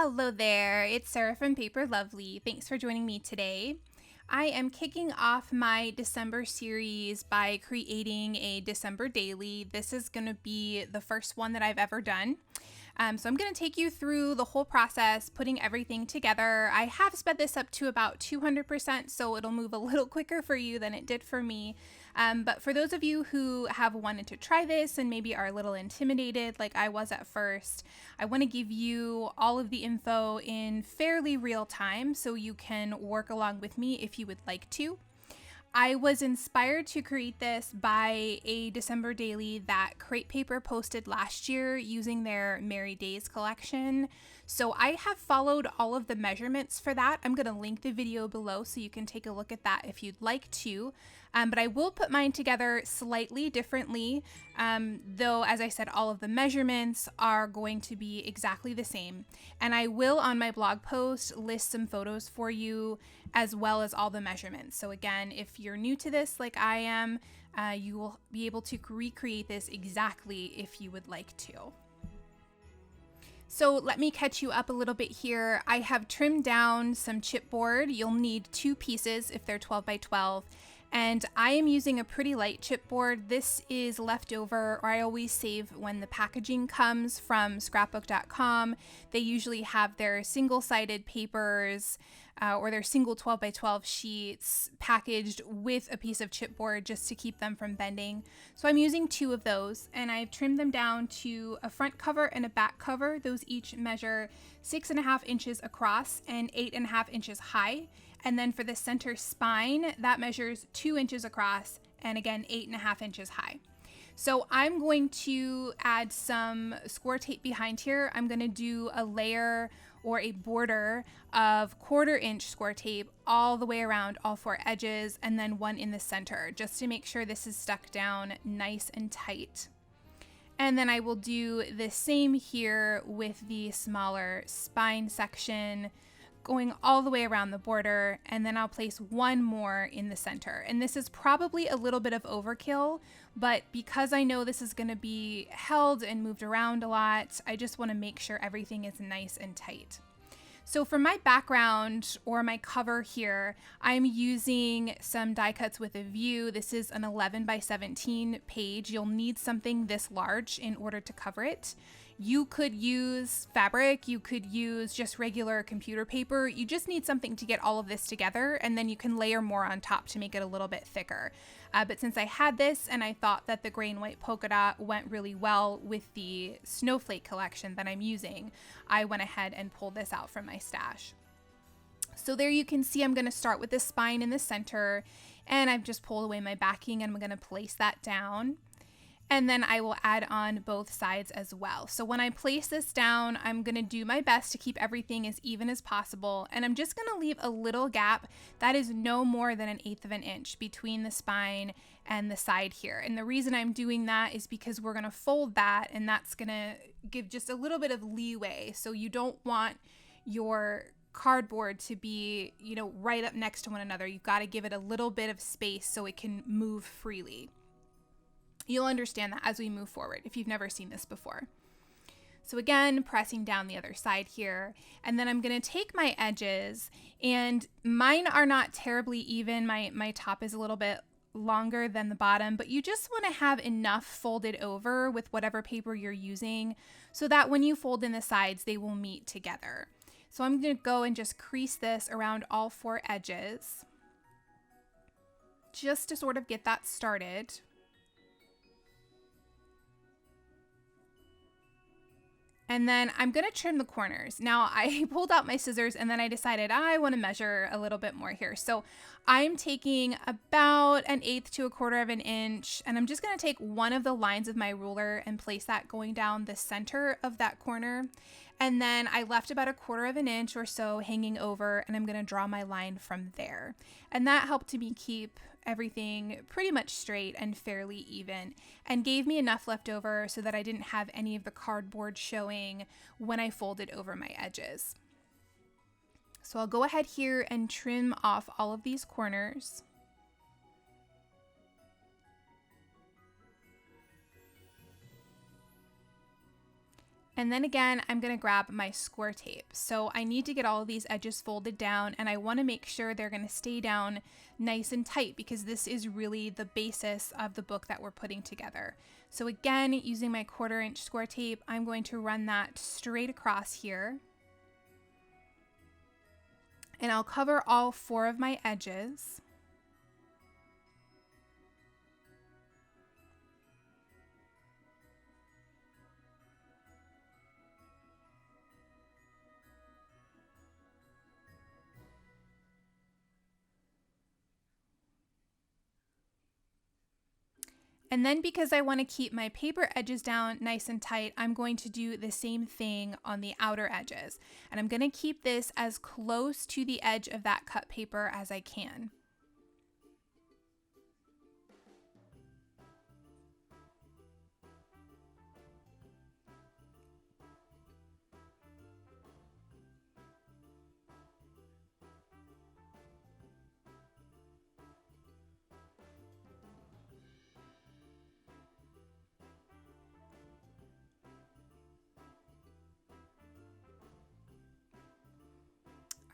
Hello there, it's Sarah from Paper Lovely. Thanks for joining me today. I am kicking off my December series by creating a December daily. This is going to be the first one that I've ever done. So I'm going to take you through the whole process, putting everything together. I have sped this up to about 200%, so it'll move a little quicker for you than it did for me. But for those of you who have wanted to try this and maybe are a little intimidated like I was at first, I want to give you all of the info in fairly real time so you can work along with me if you would like to. I was inspired to create this by a December daily that Crate Paper posted last year using their Merry Days collection. So I have followed all of the measurements for that. I'm going to link the video below so you can take a look at that if you'd like to. But I will put mine together slightly differently, though, as I said, all of the measurements are going to be exactly the same. And I will, on my blog post, list some photos for you as well as all the measurements. So again, if you're new to this like I am, you will be able to recreate this exactly if you would like to. So let me catch you up a little bit here. I have trimmed down some chipboard. You'll need 2 pieces if they're 12 by 12. And I am using a pretty light chipboard. This is leftover, or I always save when the packaging comes from scrapbook.com. They usually have their single-sided papers or their single 12 by 12 sheets packaged with a piece of chipboard just to keep them from bending. So I'm using 2 of those, and I've trimmed them down to a front cover and a back cover. Those each measure 6.5 inches across and 8.5 inches high. And then for the center spine, that measures 2 inches across and again 8.5 inches high. So I'm going to add some score tape behind here. I'm going to do a layer or a border of 1/4 inch score tape all the way around all 4 edges, and then 1 in the center, just to make sure this is stuck down nice and tight. And then I will do the same here with the smaller spine section, going all the way around the border, and then I'll place 1 more in the center. And this is probably a little bit of overkill, but because I know this is going to be held and moved around a lot, I just want to make sure everything is nice and tight. So for my background or my cover here, I'm using some die cuts with a view. This is an 11 by 17 page. You'll need something this large in order to cover it. You could use fabric, you could use just regular computer paper. You just need something to get all of this together, and then you can layer more on top to make it a little bit thicker. But since I had this and I thought that the gray and white polka dot went really well with the Snowflake collection that I'm using, I went ahead and pulled this out from my stash. So there you can see I'm going to start with the spine in the center, and I've just pulled away my backing and I'm going to place that down. And then I will add on both sides as well. So when I place this down, I'm going to do my best to keep everything as even as possible. And I'm just going to leave a little gap that is no more than 1/8 of an inch between the spine and the side here. And the reason I'm doing that is because we're going to fold that, and that's going to give just a little bit of leeway. So you don't want your cardboard to be, right up next to one another. You've got to give it a little bit of space so it can move freely. You'll understand that as we move forward if you've never seen this before. So again, pressing down the other side here, and then I'm going to take my edges, and mine are not terribly even. My top is a little bit longer than the bottom, but you just want to have enough folded over with whatever paper you're using so that when you fold in the sides, they will meet together. So I'm going to go and just crease this around all 4 edges just to sort of get that started. And then I'm going to trim the corners. Now I pulled out my scissors and then I decided I want to measure a little bit more here. So I'm taking about 1/8 to 1/4 of an inch, and I'm just going to take one of the lines of my ruler and place that going down the center of that corner. And then I left about 1/4 of an inch or so hanging over, and I'm going to draw my line from there. And that helped me keep everything pretty much straight and fairly even, and gave me enough left over so that I didn't have any of the cardboard showing when I folded over my edges. So I'll go ahead here and trim off all of these corners. And then again, I'm going to grab my score tape. So I need to get all of these edges folded down, and I want to make sure they're going to stay down nice and tight because this is really the basis of the book that we're putting together. So again, using my 1/4 inch score tape, I'm going to run that straight across here. And I'll cover all 4 of my edges. And then because I want to keep my paper edges down nice and tight, I'm going to do the same thing on the outer edges. And I'm going to keep this as close to the edge of that cut paper as I can.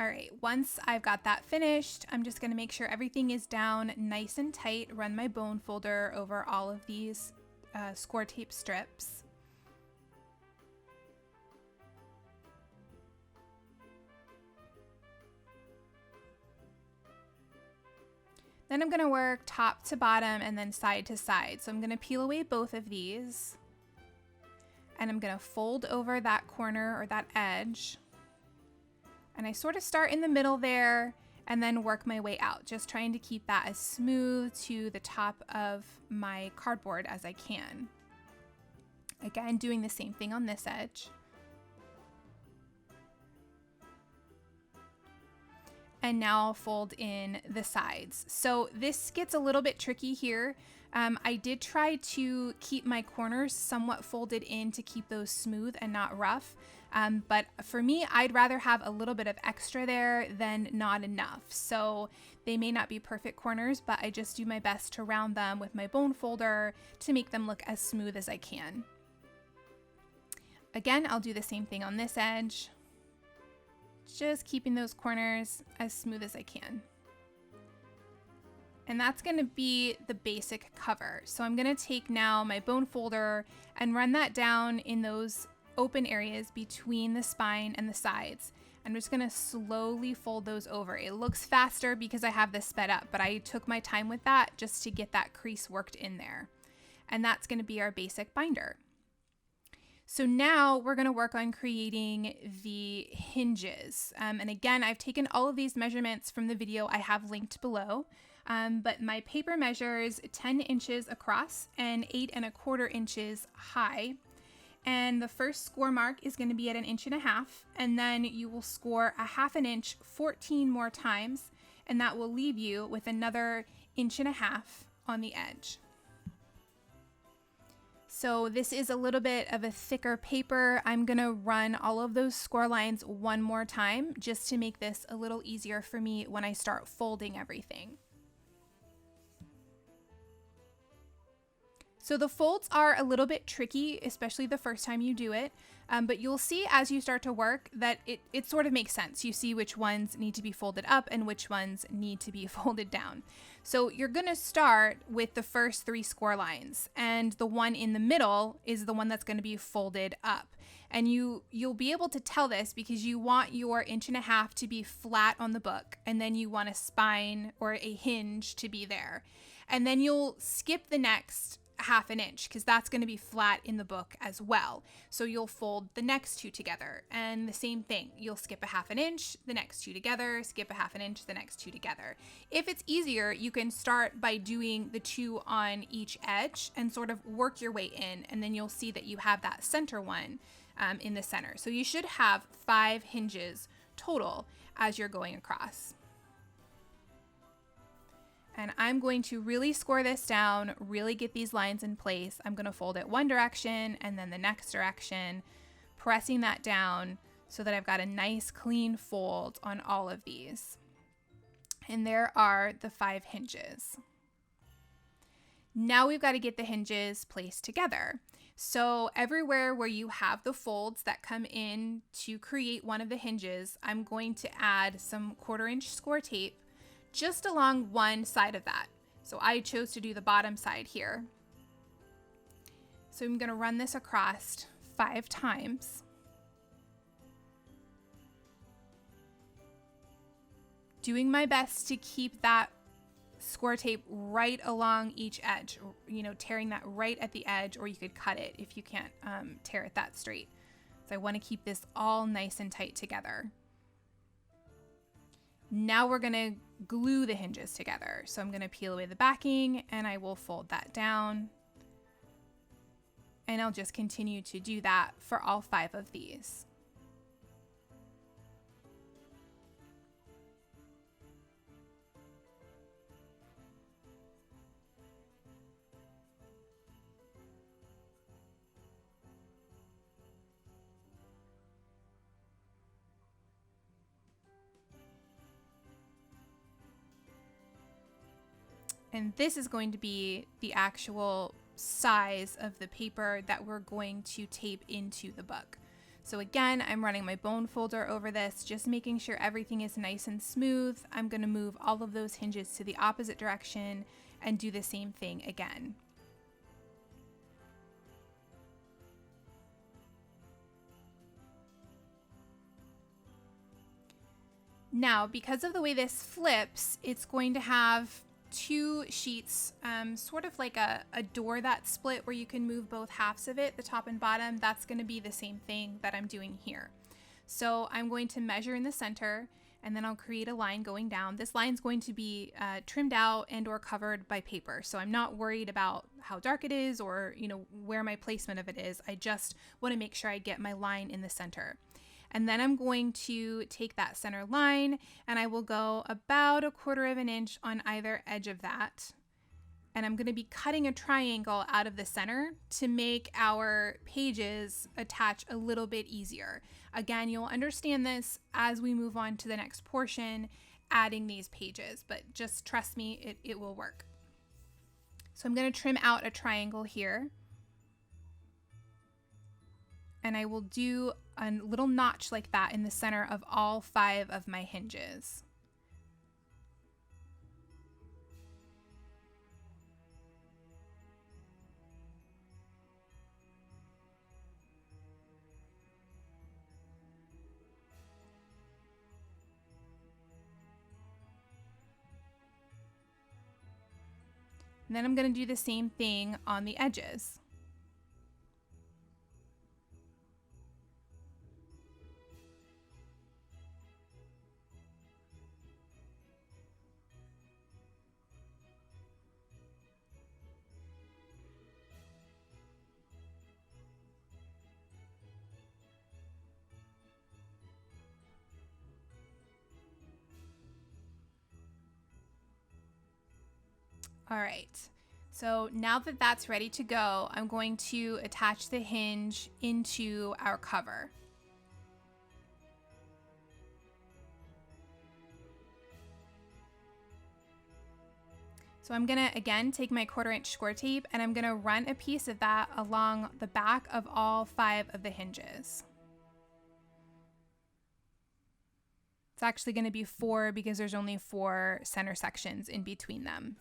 All right, once I've got that finished, I'm just going to make sure everything is down nice and tight, run my bone folder over all of these score tape strips. Then I'm going to work top to bottom and then side to side. So I'm going to peel away both of these, and I'm going to fold over that corner or that edge. And I sort of start in the middle there and then work my way out, just trying to keep that as smooth to the top of my cardboard as I can. Again, doing the same thing on this edge. And now I'll fold in the sides. So this gets a little bit tricky here. I did try to keep my corners somewhat folded in to keep those smooth and not rough. But for me, I'd rather have a little bit of extra there than not enough. So they may not be perfect corners, but I just do my best to round them with my bone folder to make them look as smooth as I can. Again, I'll do the same thing on this edge. Just keeping those corners as smooth as I can. And that's going to be the basic cover. So I'm going to take now my bone folder and run that down in those open areas between the spine and the sides. I'm just going to slowly fold those over. It looks faster because I have this sped up, but I took my time with that just to get that crease worked in there. And that's going to be our basic binder. So now we're going to work on creating the hinges. And again, I've taken all of these measurements from the video I have linked below. But my paper measures 10 inches across and 8¼ inches high. And the first score mark is going to be at 1.5 inches, and then you will score 1/2 inch 14 more times, and that will leave you with another 1.5 inches on the edge. So this is a little bit of a thicker paper. I'm going to run all of those score lines one more time just to make this a little easier for me when I start folding everything. So the folds are a little bit tricky, especially the first time you do it, but you'll see as you start to work that it sort of makes sense. You see which ones need to be folded up and which ones need to be folded down. So you're going to start with the first 3 score lines, and the one in the middle is the one that's going to be folded up. And you'll be able to tell this because you want your 1.5 inches to be flat on the book, and then you want a spine or a hinge to be there. And then you'll skip the next 1/2 inch because that's going to be flat in the book as well. So you'll fold the next 2 together, and the same thing. You'll skip 1/2 inch, the next 2 together, skip 1/2 inch, the next 2 together. If it's easier, you can start by doing the 2 on each edge and sort of work your way in, and then you'll see that you have that center one in the center. So you should have 5 hinges total as you're going across. And I'm going to really score this down, really get these lines in place. I'm going to fold it one direction and then the next direction, pressing that down so that I've got a nice clean fold on all of these. And there are the 5 hinges. Now we've got to get the hinges placed together. So everywhere where you have the folds that come in to create one of the hinges, I'm going to add some 1/4-inch score tape just along one side of that. So I chose to do the bottom side here. So I'm going to run this across 5 times. Doing my best to keep that score tape right along each edge, you know, tearing that right at the edge, or you could cut it if you can't tear it that straight. So I want to keep this all nice and tight together. Now we're going to glue the hinges together. So I'm going to peel away the backing and I will fold that down. And I'll just continue to do that for all 5 of these. And this is going to be the actual size of the paper that we're going to tape into the book. So again, I'm running my bone folder over this, just making sure everything is nice and smooth. I'm going to move all of those hinges to the opposite direction and do the same thing again. Now, because of the way this flips, it's going to have 2 sheets, sort of like a door that's split where you can move both halves of it, the top and bottom. That's going to be the same thing that I'm doing here. So I'm going to measure in the center and then I'll create a line going down. This line is going to be trimmed out and or covered by paper. So I'm not worried about how dark it is or, you know, where my placement of it is. I just want to make sure I get my line in the center. And then I'm going to take that center line and I will go about 1/4 of an inch on either edge of that. And I'm going to be cutting a triangle out of the center to make our pages attach a little bit easier. Again, you'll understand this as we move on to the next portion, adding these pages, but just trust me, it will work. So I'm going to trim out a triangle here. And I will do a little notch like that in the center of all 5 of my hinges. And then I'm going to do the same thing on the edges. All right, so now that that's ready to go, I'm going to attach the hinge into our cover. So I'm gonna, again, take my 1/4-inch score tape and I'm gonna run a piece of that along the back of all 5 of the hinges. It's actually gonna be 4 because there's only 4 center sections in between them.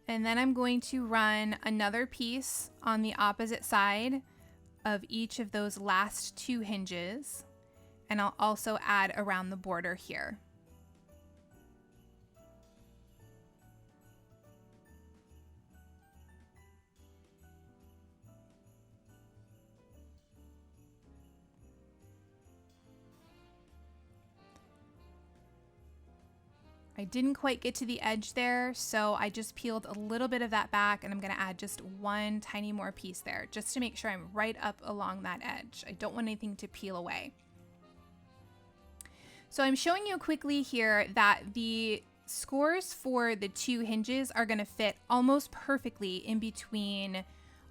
And then I'm going to run another piece on the opposite side of each of those last 2 hinges. And I'll also add around the border here. I didn't quite get to the edge there, so I just peeled a little bit of that back and I'm gonna add just one tiny more piece there, just to make sure I'm right up along that edge. I don't want anything to peel away. So I'm showing you quickly here that the scores for the 2 hinges are gonna fit almost perfectly in between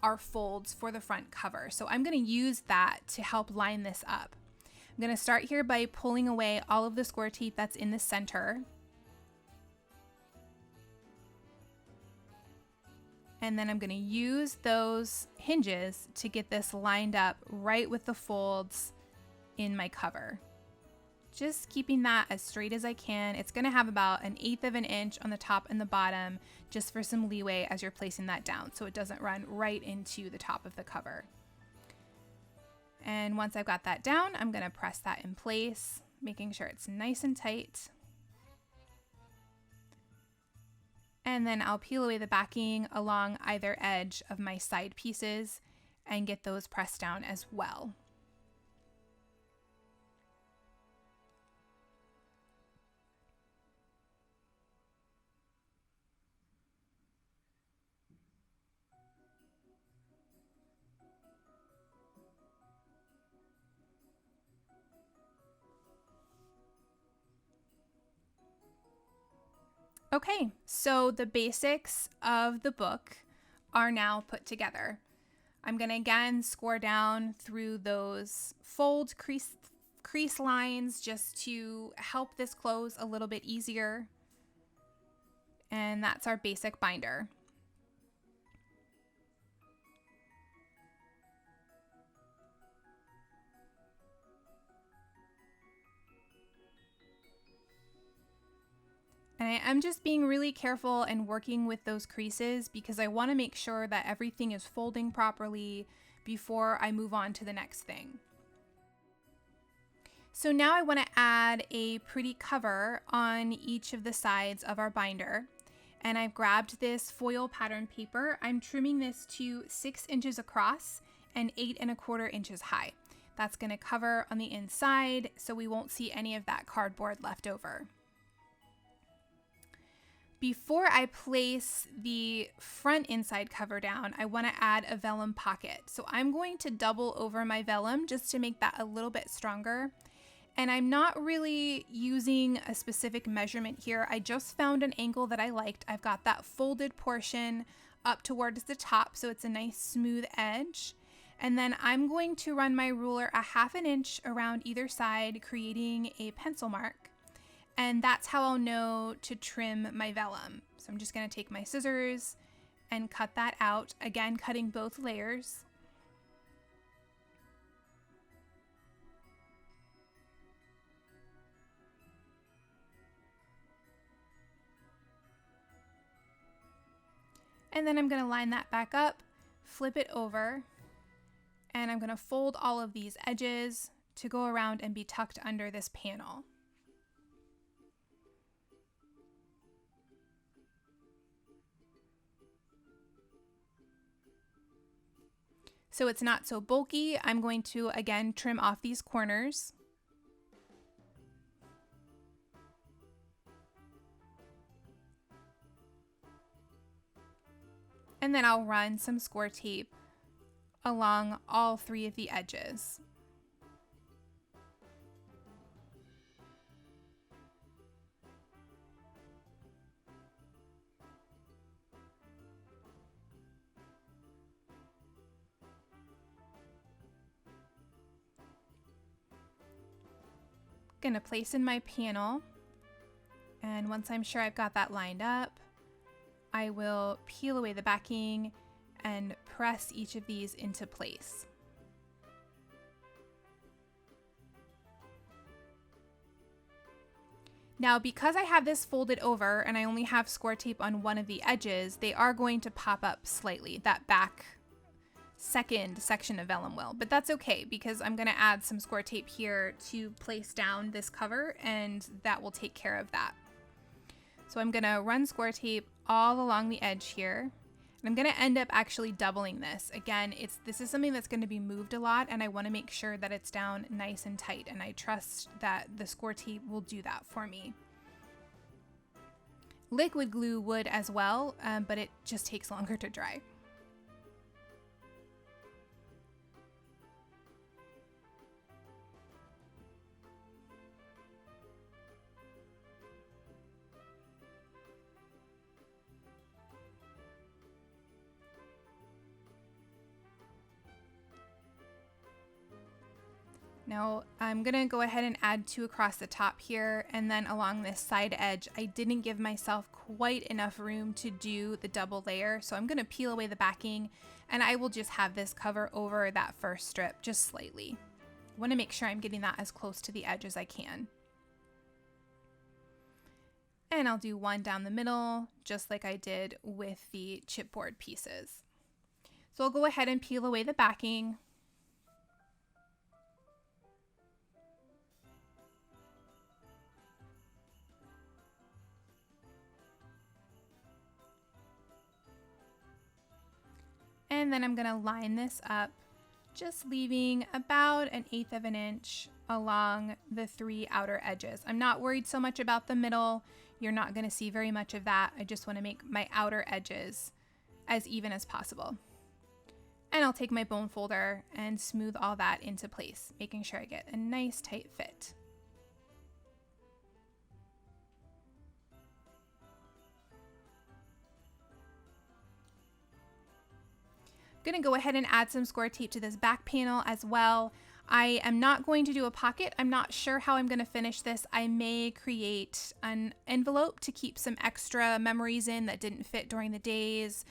our folds for the front cover. So I'm gonna use that to help line this up. I'm gonna start here by pulling away all of the score tape that's in the center. And then I'm going to use those hinges to get this lined up right with the folds in my cover. Just keeping that as straight as I can. It's going to have about 1/8 of an inch on the top and the bottom, just for some leeway as you're placing that down so it doesn't run right into the top of the cover. And once I've got that down, I'm going to press that in place, making sure it's nice and tight. And then I'll peel away the backing along either edge of my side pieces and get those pressed down as well. Okay, so the basics of the book are now put together. I'm going to again score down through those fold crease lines just to help this close a little bit easier. And that's our basic binder. And I'm just being really careful and working with those creases because I want to make sure that everything is folding properly before I move on to the next thing. So now I want to add a pretty cover on each of the sides of our binder. And I've grabbed this foil pattern paper. I'm trimming this to 6 inches across and 8 1/4 inches high. That's going to cover on the inside so we won't see any of that cardboard left over. Before I place the front inside cover down, I want to add a vellum pocket. So I'm going to double over my vellum just to make that a little bit stronger. And I'm not really using a specific measurement here. I just found an angle that I liked. I've got that folded portion up towards the top, so it's a nice smooth edge. And then I'm going to run my ruler 1/2 inch around either side, creating a pencil mark. And that's how I'll know to trim my vellum. So I'm just going to take my scissors and cut that out, again cutting both layers. And then I'm going to line that back up, flip it over, and I'm going to fold all of these edges to go around and be tucked under this panel. So it's not so bulky, I'm going to again trim off these corners. And then I'll run some score tape along all 3 of the edges. Going to place in my panel, and once I'm sure I've got that lined up, I will peel away the backing and press each of these into place. Now, because I have this folded over and I only have score tape on one of the edges, they are going to pop up slightly, that back second section of vellum will, but that's okay because I'm going to add some score tape here to place down this cover, and that will take care of that. So I'm going to run score tape all along the edge here, and I'm going to end up actually doubling this. Again, this is something that's going to be moved a lot, and I want to make sure that it's down nice and tight, and I trust that the score tape will do that for me. Liquid glue would as well, but it just takes longer to dry. Now I'm gonna go ahead and add 2 across the top here, and then along this side edge, I didn't give myself quite enough room to do the double layer, so I'm gonna peel away the backing, and I will just have this cover over that first strip just slightly. I wanna make sure I'm getting that as close to the edge as I can. And I'll do 1 down the middle, just like I did with the chipboard pieces. So I'll go ahead and peel away the backing. And then I'm gonna line this up, just leaving about 1/8 of an inch along the 3 outer edges. I'm not worried so much about the middle. You're not gonna see very much of that. I just wanna make my outer edges as even as possible. And I'll take my bone folder and smooth all that into place, making sure I get a nice tight fit. I'm gonna go ahead and add some score tape to this back panel as well. I am not going to do a pocket. I'm not sure how I'm gonna finish this. I may create an envelope to keep some extra memories in that didn't fit during the days.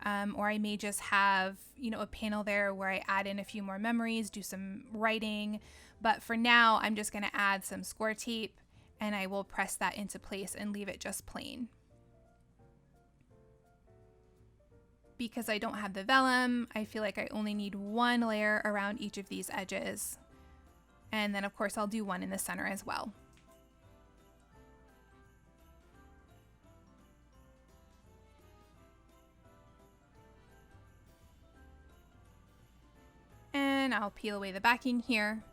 Or I may just have, a panel there where I add in a few more memories, do some writing. But for now, I'm just gonna add some score tape and I will press that into place and leave it just plain. Because I don't have the vellum, I feel like I only need 1 layer around each of these edges. And then of course I'll do 1 in the center as well. And I'll peel away the backing here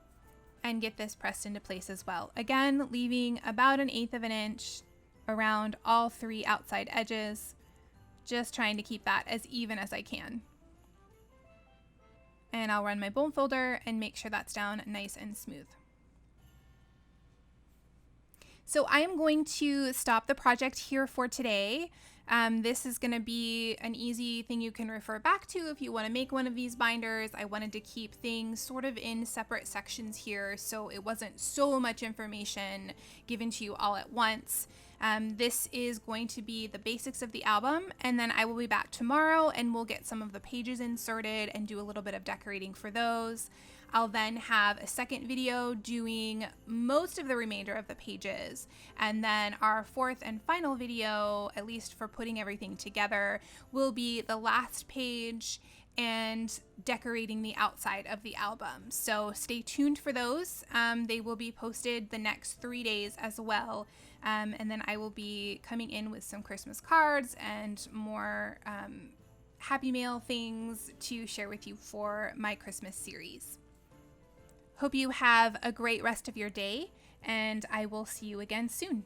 and get this pressed into place as well. Again, leaving about 1/8 of an inch around all 3 outside edges. Just trying to keep that as even as I can. And I'll run my bone folder and make sure that's down nice and smooth. So I am going to stop the project here for today. This is going to be an easy thing you can refer back to if you want to make one of these binders. I wanted to keep things sort of in separate sections here so it wasn't so much information given to you all at once. This is going to be the basics of the album, and then I will be back tomorrow and we'll get some of the pages inserted and do a little bit of decorating for those. I'll then have a second video doing most of the remainder of the pages, and then our 4th and final video, at least for putting everything together, will be the last page and decorating the outside of the album. So stay tuned for those. They will be posted the next 3 days as well. And then I will be coming in with some Christmas cards and more Happy Mail things to share with you for my Christmas series. Hope you have a great rest of your day, and I will see you again soon.